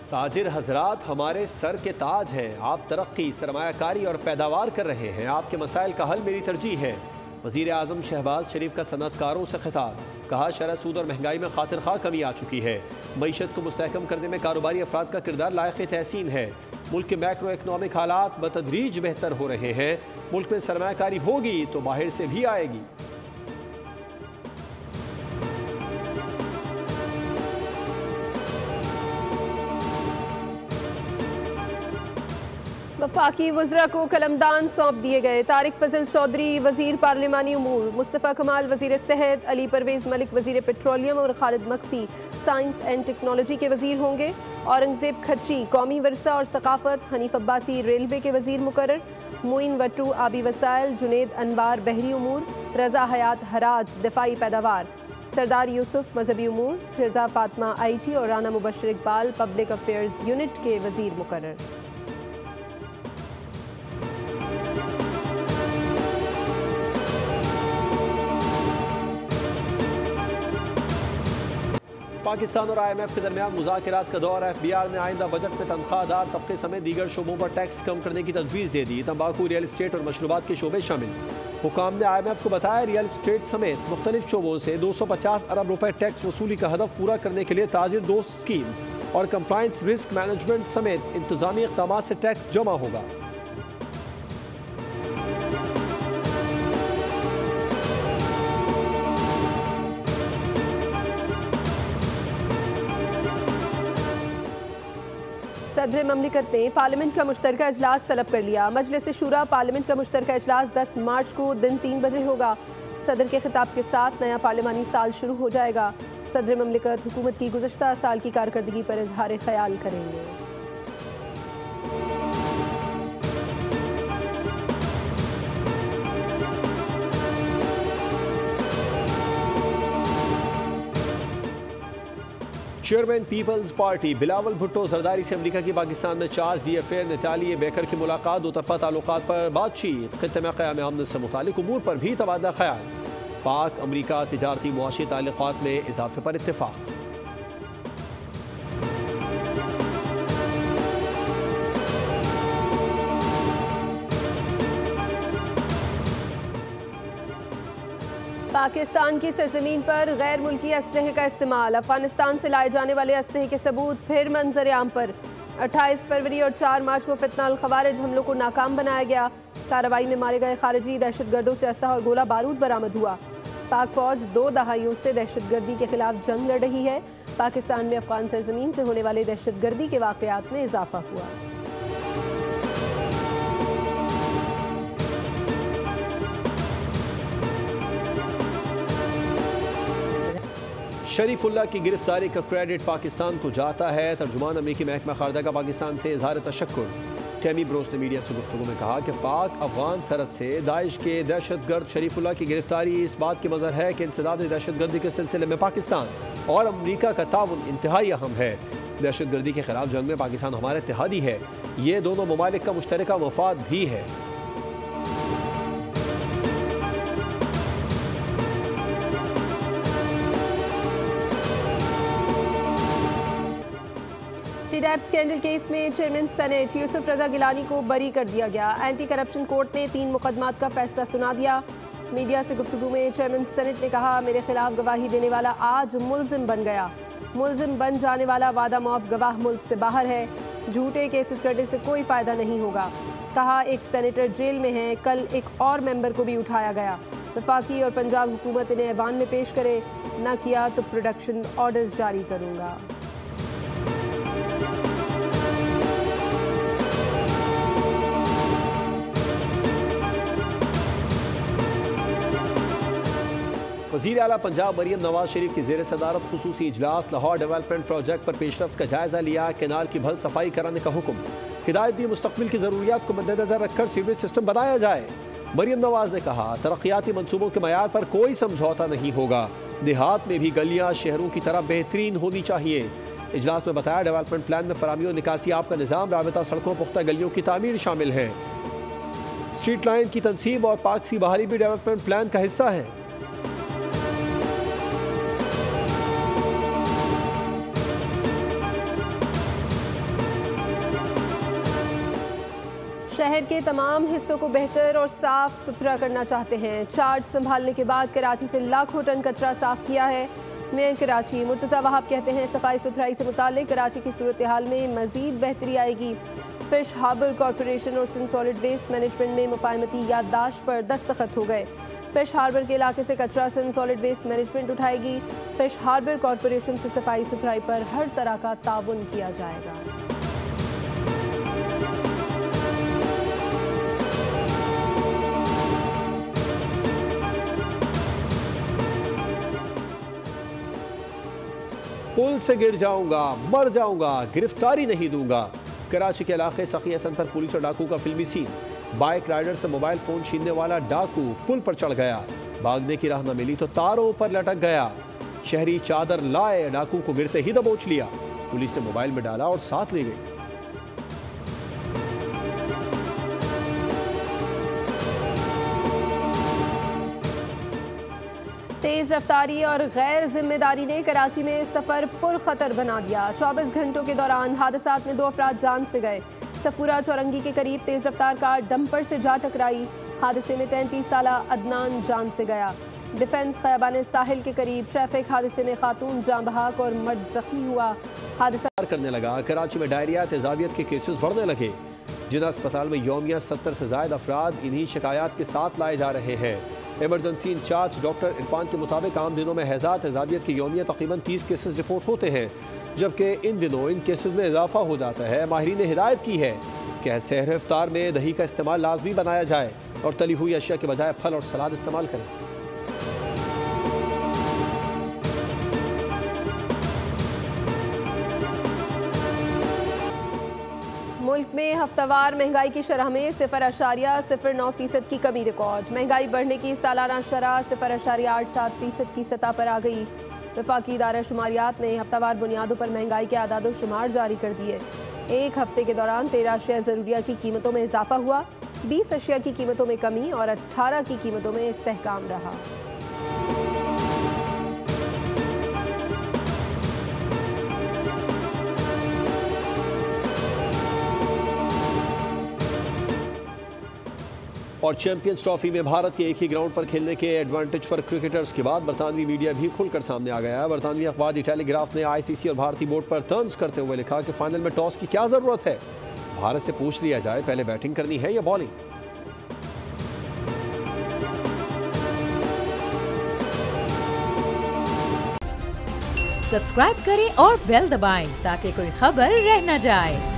ताजिर हजरात हमारे सर के ताज हैं। आप तरक्की, सरमायाकारी और पैदावार कर रहे हैं। आपके मसाइल का हल मेरी तरजीह है। वज़ीर आज़म शहबाज शरीफ का सनअतकारों से खिताब। कहा शरह सूद और महंगाई में खातिर खा कमी आ चुकी है। मईशत को मुस्तहकम करने में कारोबारी अफराद का किरदार लायक तहसीन है। मुल्क के मैक्रो इकनॉमिक हालात बतदरीज बेहतर हो रहे हैं। मुल्क में सरमायाकारी होगी तो बाहर से भी आएगी। वफाकी वज़रा को कलमदान सौंप दिए गए। तारिक फजल चौधरी वज़ीर पार्लिमानी उमूर, मुस्तफ़ा कमाल वज़ीर सेहत, अली परवेज़ मलिक वज़ीर पेट्रोलियम और Khalid Maksi science and technology के वज़ीर होंगे। औरंगज़ेब खच्ची कौमी वरसा और सकाफ़त, हनीफ अब्बासी रेलवे के वज़ीर मुकर्रर, मोइन वट्टू आबी वसाइल, जुनेद अनवार बहरी उमूर, रज़ा हयात हराज दिफाई पैदावार, सरदार यूसुफ मजहबी उमूर, शहजा फातमा IT और Rana Mubashar Iqbal public affairs unit के वज़ीर मुकर्रर। पाकिस्तान और IMF के दरमियान मुज़ाकरात का दौर। FBR ने आइंदा बजट में तनख्वाहदार तबके समेत दीगर शोबों पर टैक्स कम करने की तजवीज़ दे दी। तंबाकू, रियल इस्टेट और मशरूबात के शोबे शामिल। हुकाम ने IMF को बताया रियल इस्टेट समेत मुख्तलिफ शोबों से 250 अरब रुपए टैक्स वसूली का हदफ पूरा करने के लिए ताजिर दोस्त स्कीम और कंप्लायंस रिस्क मैनेजमेंट समेत इंतजामी इक़दामात से टैक्स जमा होगा। सदर ममलिकत ने पार्लियामेंट का मुश्तरका इजलास तलब कर लिया। मजलिस शूरा पार्लियामेंट का मुश्तरका इजलास 10 मार्च को दिन 3 बजे होगा। सदर के खिताब के साथ नया पार्लिमानी साल शुरू हो जाएगा। सदर ममलिकत हुकूमत की गुज़श्ता साल की कारकर्दगी पर इजहार ख्याल करेंगे। चेयरमैन पीपल्स पार्टी बिलावल भुट्टो जरदारी से अमरीका की पाकिस्तान में चार्ज DFA नटाली बेकर की मुलाकात। दो तरफा ताल्लुकात पर बातचीत। खित्ते में क़याम अमन से मुतालिक उमूर पर भी तबादला ख्याल। पाक अमरीका तिजारती मुआशी ताल्लुकात में इजाफे पर इत्तेफाक। पाकिस्तान की सरजमीन पर गैर मुल्की असलहे का इस्तेमाल। अफगानिस्तान से लाए जाने वाले असलहे के सबूत फिर मंजर आम पर। 28 फरवरी और 4 मार्च को फितना अल खवारिज हमलों को नाकाम बनाया गया। कार्रवाई में मारे गए खारिजी दहशतगर्दों से असलहा और गोला बारूद बरामद हुआ। पाक फौज 2 दहाइयों से दहशतगर्दी के खिलाफ जंग लड़ रही है। पाकिस्तान में अफगान सरजमीन से होने वाले दहशतगर्दी के वाकयात में इजाफा हुआ। शरीफुल्लाह की गिरफ्तारी का क्रेडिट पाकिस्तान को जाता है। तर्जुमान अमरीकी महकमा खारजा का पाकिस्तान से इजहार तशक्कुर। टेमी ब्रोस ने मीडिया से गुफ्तगू में कहा कि पाक अफगान सरहद से दाइश के दहशतगर्द शरीफुल्लाह की गिरफ्तारी इस बात की मज़हर है कि इंसदाद दहशतगर्दी के सिलसिले में पाकिस्तान और अमरीका का ताउन इंतहाई अहम है। दहशतगर्दी के खिलाफ जंग में पाकिस्तान हमारा इत्तेहादी है। ये दोनों ममालिक का मुश्तरका मफाद भी है। टीडैप स्कैंडल केस में चेयरमैन सेनेट यूसुफ रजा गिलानी को बरी कर दिया गया। एंटी करप्शन कोर्ट ने 3 मुकदमात का फैसला सुना दिया। मीडिया से गुफ्तगू में चेयरमैन सेनेट ने कहा मेरे खिलाफ गवाही देने वाला आज मुल्जिम बन गया। मुल्जिम बन जाने वाला वादा मौफ गवाह मुल्क से बाहर है। झूठे केसेस करने से कोई फ़ायदा नहीं होगा। कहा एक सेनेटर जेल में है। कल एक और मेंबर को भी उठाया गया। वफाकी और पंजाब हुकूमत इन्हें ऐवान में पेश करे, न किया तो प्रोडक्शन ऑर्डर्स जारी करूँगा। वज़ीर आला पंजाब मरियम नवाज शरीफ की ज़ेर सदारत खुसूसी इजलास। लाहौर डेवलपमेंट प्रोजेक्ट पर पेशरफ्त का जायज़ा लिया। केनाल की भल सफाई कराने का हुक्म। हिदायत दी मुस्तक़बिल की ज़रूरियात को मद्देनज़र रखकर सीवरेज सिस्टम बनाया जाए। मरियम नवाज ने कहा तरक्याती मनसूबों के मयार पर कोई समझौता नहीं होगा। देहात में भी गलियाँ शहरों की तरह बेहतरीन होनी चाहिए। इजलास में बताया डेवलपमेंट प्लान में फराहमी और निकासी आप का निज़ाम, राबता सड़कों, पुख्ता गलियों की तामीर शामिल है। स्ट्रीट लाइन की तनसीब और पार्क की बहाली भी डेवलपमेंट प्लान का हिस्सा है। शहर के तमाम हिस्सों को बेहतर और साफ सुथरा करना चाहते हैं। चार्ज संभालने के बाद कराची से लाखों टन कचरा साफ किया है। मेयर कराची मुर्तज़ा वहाब कहते हैं सफाई सुथराई से मुताल्लिक कराची की सूरत हाल में मजीद बेहतरी आएगी। फिश हार्बर कॉरपोरेशन और सॉलिड वेस्ट मैनेजमेंट में मुफाहमती याददाश्त पर दस्तखत हो गए। फिश हार्बर के इलाके से कचरा सॉलिड वेस्ट मैनेजमेंट उठाएगी। फिश हार्बर कॉरपोरेशन से सफाई सुथराई पर हर तरह का ताउन किया जाएगा। पुल से गिर जाऊंगा, मर जाऊंगा, गिरफ्तारी नहीं दूंगा। कराची के इलाके सखी हसन पर पुलिस और डाकू का फिल्मी सीन। बाइक राइडर से मोबाइल फोन छीनने वाला डाकू पुल पर चढ़ गया, भागने की राह न मिली तो तारों पर लटक गया। शहरी चादर लाए, डाकू को गिरते ही दबोच लिया। पुलिस ने मोबाइल में डाला और साथ ले गई। तेज रफ्तारी और गैर जिम्मेदारी ने कराची में सफर पुरखतर बना दिया। 24 घंटों के दौरान हादसात में 2 अफराद जान से गए। सफूरा चौरंगी के करीब तेज रफ्तार कार डंपर से जा टकराई। हादसे में 33 साला अदनान जान से गया। डिफेंस खयाबान साहिल के करीब ट्रैफिक हादसे में खातून जान बहक और मर्द जख्मी हुआ। हादसा करने लगा। कराची में डायरिया तेजाबियत के केसेस बढ़ने लगे। जिला अस्पताल में यौमिया 70 से ज्यादा अफराद इन्हीं शिकायत के साथ लाए जा रहे हैं। इमरजेंसी इंचार्ज डॉक्टर इरफान के मुताबिक आम दिनों में हैजा तेजाबियत के यौमिया तकरीबन 30 केसेस रिपोर्ट होते हैं, जबकि इन दिनों इन केसेस में इजाफा हो जाता है। माहिरीन ने हिदायत की है कि सहर इफ्तार में दही का इस्तेमाल लाजमी बनाया जाए और तली हुई अशिया के बजाय फल और सलाद इस्तेमाल करें। मुल्क में हफ्तावार महंगाई की शरह में 0.09% की कमी रिकॉर्ड। महंगाई बढ़ने की सालाना शरह 0.87% की सतह पर आ गई। वफाकी इदारा शुमारियात ने हफ्तावार बुनियादों पर महंगाई के आदाद शुमार जारी कर दिए। एक हफ्ते के दौरान 13 अशिया ज़रूरिया की कीमतों में इजाफा हुआ, 20 अशिया की कीमतों में कमी और 18 की कीमतों में इस्तेहकाम रहा। और चैंपियंस ट्रॉफी में भारत के एक ही ग्राउंड पर खेलने के एडवांटेज पर क्रिकेटर्स के बाद बरतानवी मीडिया भी खुलकर सामने आ गया है। बरतानवी अखबार द टेलीग्राफ ने आईसीसी और भारतीय बोर्ड पर तंज करते हुए लिखा कि फाइनल में टॉस की क्या जरूरत है, भारत से पूछ लिया जाए पहले बैटिंग करनी है या बॉलिंग। सब्सक्राइब करें और बेल दबाएं ताकि कोई खबर रह न जाए।